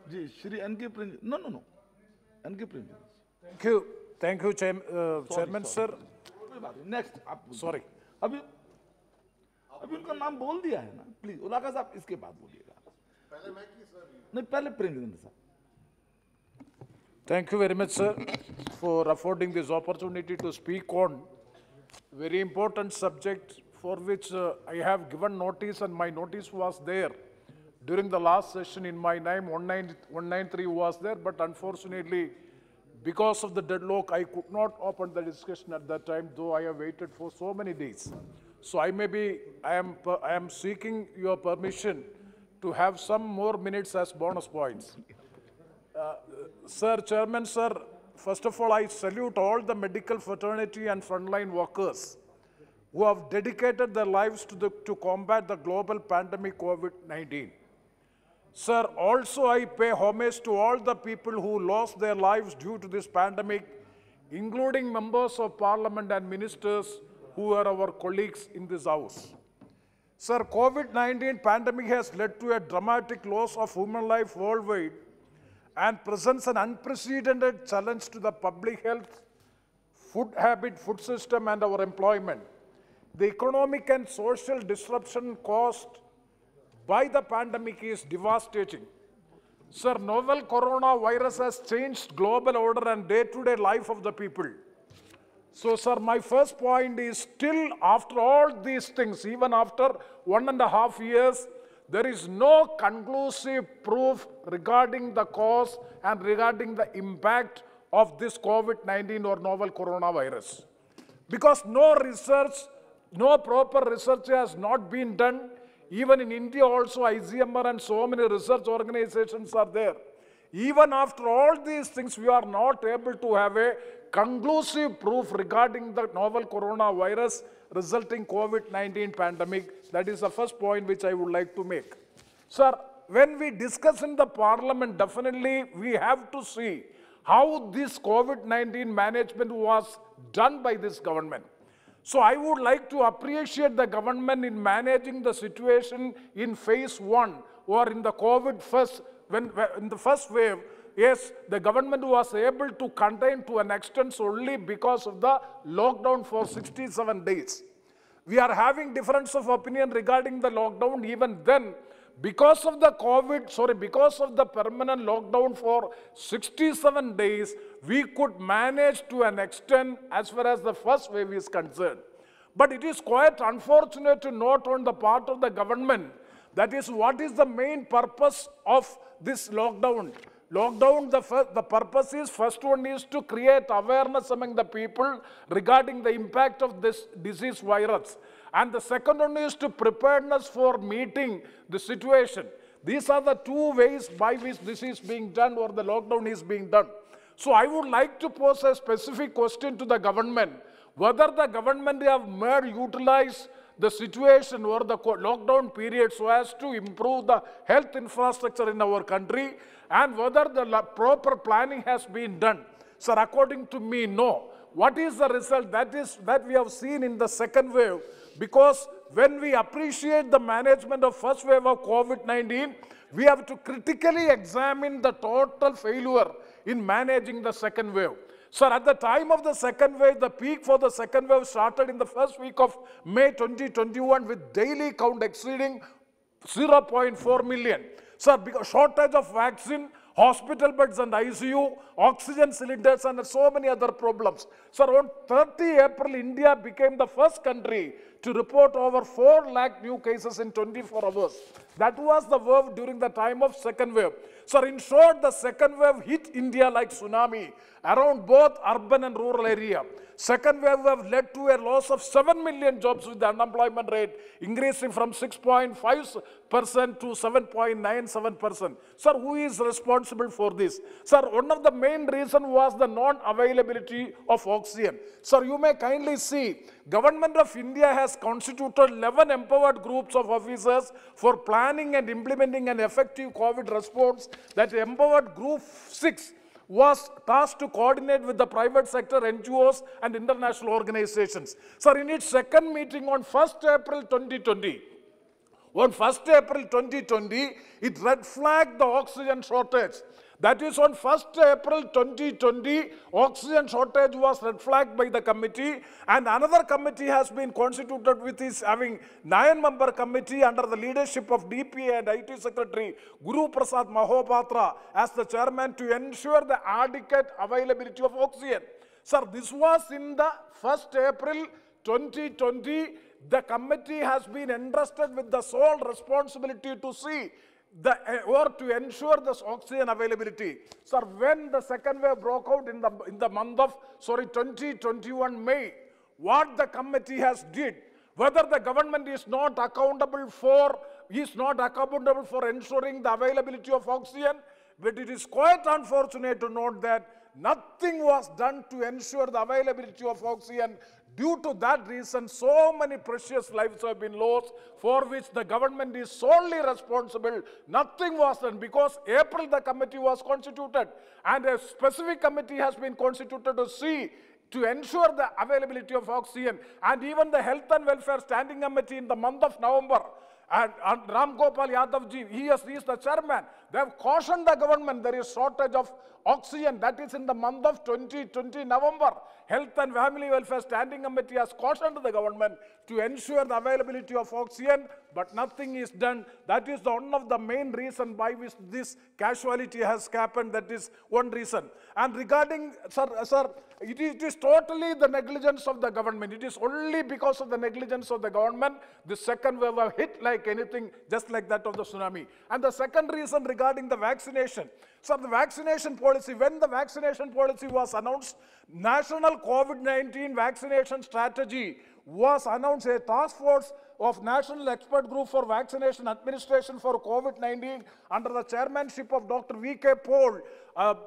Ji Shri NK Prem no NK Prem Thank you, Chairman sir. कोई बात नहीं नेक्स्ट आप Sorry. अभी अभी उनका नाम बोल दिया है ना प्लीज उलाका साहब इसके बाद बोलिएगा नहीं पहले प्रेमचंद्र साहब Thank you very much, sir, for affording this opportunity to speak on very important subject for which I have given notice, and my notice was there during the last session. In my name 193 was there, but unfortunately, because of the deadlock, I could not open the discussion at that time, though I have waited for so many days. So I am seeking your permission to have some more minutes as bonus points. Sir, Chairman, sir, first of all, I salute all the medical fraternity and frontline workers who have dedicated their lives to combat the global pandemic COVID-19. Sir, also I pay homage to all the people who lost their lives due to this pandemic, including members of parliament and ministers who are our colleagues in this house. Sir, COVID-19 pandemic has led to a dramatic loss of human life worldwide and presents an unprecedented challenge to the public health, food habit, food system, and our employment. The economic and social disruption caused by the pandemic is devastating. Sir, novel coronavirus has changed global order and day-to-day life of the people. So, sir, my first point is still after all these things, even after 1.5 years, there is no conclusive proof regarding the cause and regarding the impact of this COVID-19 or novel coronavirus. Because no research, no proper research has not been done. Even in India also, ICMR and so many research organizations are there. Even after all these things, we are not able to have a conclusive proof regarding the novel coronavirus resulting COVID-19 pandemic. That is the first point which I would like to make. Sir, when we discuss in the parliament, definitely we have to see how this COVID-19 management was done by this government. So I would like to appreciate the government in managing the situation in phase 1 or in the COVID first, in the first wave. Yes, the government was able to contain to an extent only because of the lockdown for 67 days. We are having difference of opinion regarding the lockdown even then. Because of the because of the permanent lockdown for 67 days, we could manage to an extent as far as the first wave is concerned. But it is quite unfortunate to note on the part of the government, that is what is the main purpose of this lockdown. Lockdown, the purpose is, first one is to create awareness among the people regarding the impact of this disease virus. And the second one is to preparedness for meeting the situation. These are the two ways by which this is being done or the lockdown is being done. So I would like to pose a specific question to the government, whether the government have utilized the situation or the lockdown period so as to improve the health infrastructure in our country, and whether the proper planning has been done. Sir, according to me, no. What is the result? That we have seen in the second wave, because when we appreciate the management of first wave of COVID-19, we have to critically examine the total failure in managing the second wave. Sir, at the time of the second wave, the peak for the second wave started in the first week of May 2021 with daily count exceeding 0.4 million. Sir, because shortage of vaccine, hospital beds and ICU, oxygen cylinders, and so many other problems. Sir, on 30 April, India became the first country to report over 4 lakh new cases in 24 hours. That was the wave during the time of second wave. Sir, in short, the second wave hit India like tsunami around both urban and rural area. Second wave have led to a loss of 7 million jobs, with the unemployment rate increasing from 6.5% to 7.97%. Sir, who is responsible for this? Sir, one of the main reasons was the non-availability of oxygen. Sir, you may kindly see, Government of India has constituted 11 empowered groups of officers for planning and implementing an effective COVID response. That empowered group 6 was tasked to coordinate with the private sector, NGOs, and international organizations. Sir, in its second meeting on 1st April 2020, On 1st April 2020, it red flagged the oxygen shortage. That is on 1st April 2020, oxygen shortage was red flagged by the committee, and another committee has been constituted with is having 9-member committee under the leadership of DPA and IT Secretary Guru Prasad Mahopatra as the chairman to ensure the adequate availability of oxygen. Sir, this was in the 1st April 2020. The committee has been entrusted with the sole responsibility to see or to ensure this oxygen availability. Sir, when the second wave broke out in the month of 2021 May, what the committee has did, whether the government is not accountable for ensuring the availability of oxygen, but it is quite unfortunate to note that nothing was done to ensure the availability of oxygen. Due to that reason, so many precious lives have been lost, for which the government is solely responsible. Nothing was done because April the committee was constituted, and a specific committee has been constituted to ensure the availability of oxygen, and even the Health and Welfare Standing Committee in the month of November. And Ram Gopal Yadav ji, he is the chairman. They have cautioned the government there is shortage of oxygen. That is in the month of 2020 November. Health and Family Welfare Standing Committee has cautioned the government to ensure the availability of oxygen, but nothing is done. That is one of the main reasons by which this casualty has happened. That is one reason. And regarding, sir, it is totally the negligence of the government. It is only because of the negligence of the government the second wave have hit like anything, just like that of the tsunami. And the second reason regarding the vaccination. Sir, the vaccination policy, when the vaccination policy was announced, National COVID-19 Vaccination Strategy was announced. A task force of National Expert Group for Vaccination Administration for COVID-19 under the chairmanship of Dr. V.K. Paul,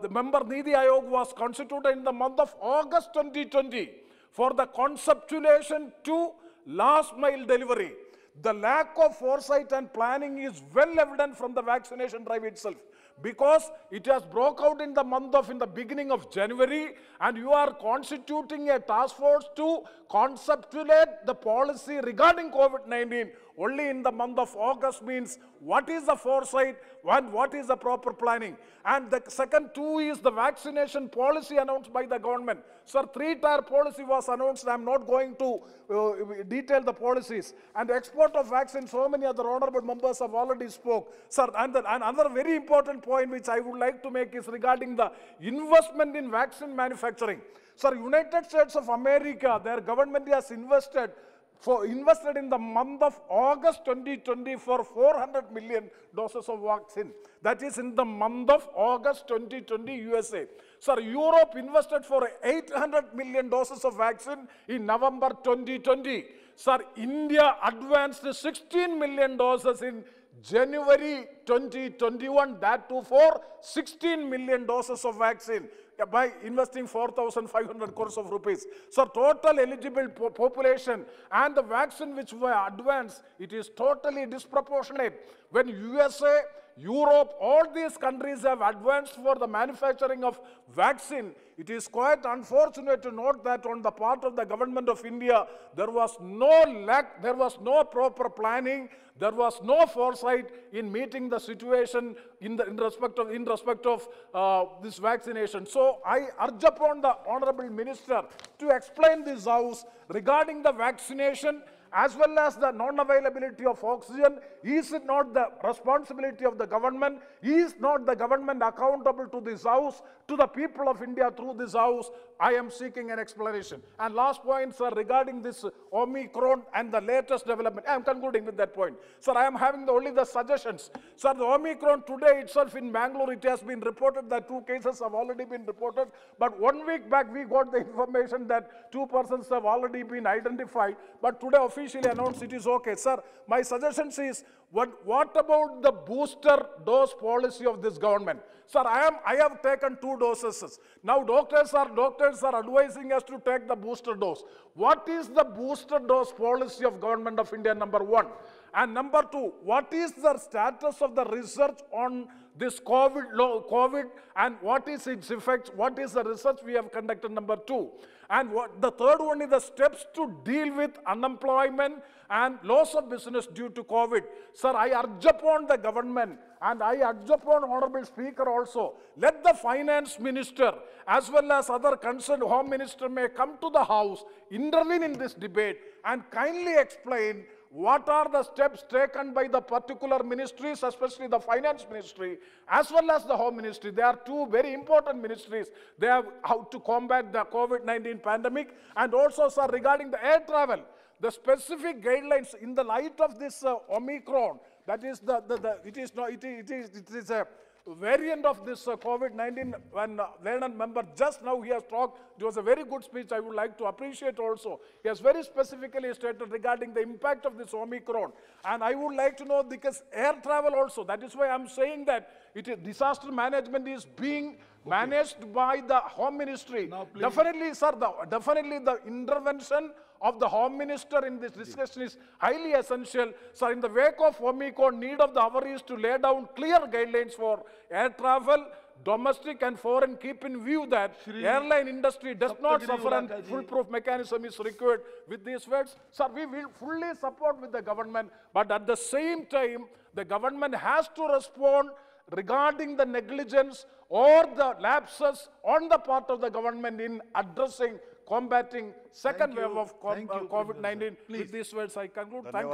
the member Niti Aayog, was constituted in the month of August 2020 for the conceptualization to last mile delivery. The lack of foresight and planning is well evident from the vaccination drive itself, because it has broke out in the beginning of January, and you are constituting a task force to conceptualize the policy regarding COVID-19 only in the month of August. Means what is the foresight and what is the proper planning? And the second two is the vaccination policy announced by the government. Sir, 3-tier policy was announced. I am not going to detail the policies. And the export of vaccine, so many other honorable members have already spoke. Sir, and another very important point which I would like to make is regarding the investment in vaccine manufacturing. Sir, United States of America, their government has invested in the month of August 2020 for 400 million doses of vaccine. That is in the month of August 2020 USA. Sir, Europe invested for 800 million doses of vaccine in November 2020. Sir, India advanced 16 million doses in January 2021, that too for 16 million doses of vaccine by investing 4,500 crores of rupees. So total eligible population and the vaccine which were advanced, it is totally disproportionate. When USA, Europe, all these countries have advanced for the manufacturing of vaccine, it is quite unfortunate to note that on the part of the government of India, there was no proper planning, there was no foresight in meeting the situation in respect of this vaccination. So I urge upon the Honorable Minister to explain this House regarding the vaccination as well as the non-availability of oxygen. Is it not the responsibility of the government? Is not the government accountable to this House, to the people of India through this House? I am seeking an explanation. And last point, sir, regarding this Omicron and the latest development. I am concluding with that point. Sir, I am having only the suggestions. Sir, the Omicron today itself in Bangalore, it has been reported that 2 cases have already been reported. But 1 week back, we got the information that 2 persons have already been identified. But today, officially announced it is okay. Sir, my suggestion is, what about the booster dose policy of this government? Sir, I have taken 2 doses. Now doctors are advising us to take the booster dose. What is the booster dose policy of government of India, number 1? And number 2, what is the status of the research on this COVID and what is its effects? What is the research we have conducted, number 2? And the third one is the steps to deal with unemployment and loss of business due to COVID. Sir, I urge upon the government and I urge upon Honorable Speaker also, let the Finance Minister as well as other concerned Home Minister may come to the House, intervene in this debate and kindly explain what are the steps taken by the particular ministries, especially the Finance Ministry, as well as the Home Ministry. They are two very important ministries. They have how to combat the COVID-19 pandemic. And also, sir, regarding the air travel, the specific guidelines in the light of this Omicron, that is it is a variant of this COVID-19. When Leonard member just now he has talked, it was a very good speech. I would like to appreciate also. He has very specifically stated regarding the impact of this Omicron. And I would like to know, because air travel also, that is why I'm saying that disaster management is being managed by the Home Ministry. Definitely, sir, definitely the intervention of the Home Minister in this discussion is highly essential. So in the wake of Omicron, need of the hour is to lay down clear guidelines for air travel, domestic and foreign. Keep in view that airline industry does not suffer and foolproof mechanism is required. With these words, sir, we will fully support with the government, but at the same time, the government has to respond regarding the negligence or the lapses on the part of the government in addressing, combating second wave of COVID-19. With these words, I conclude. Thank you.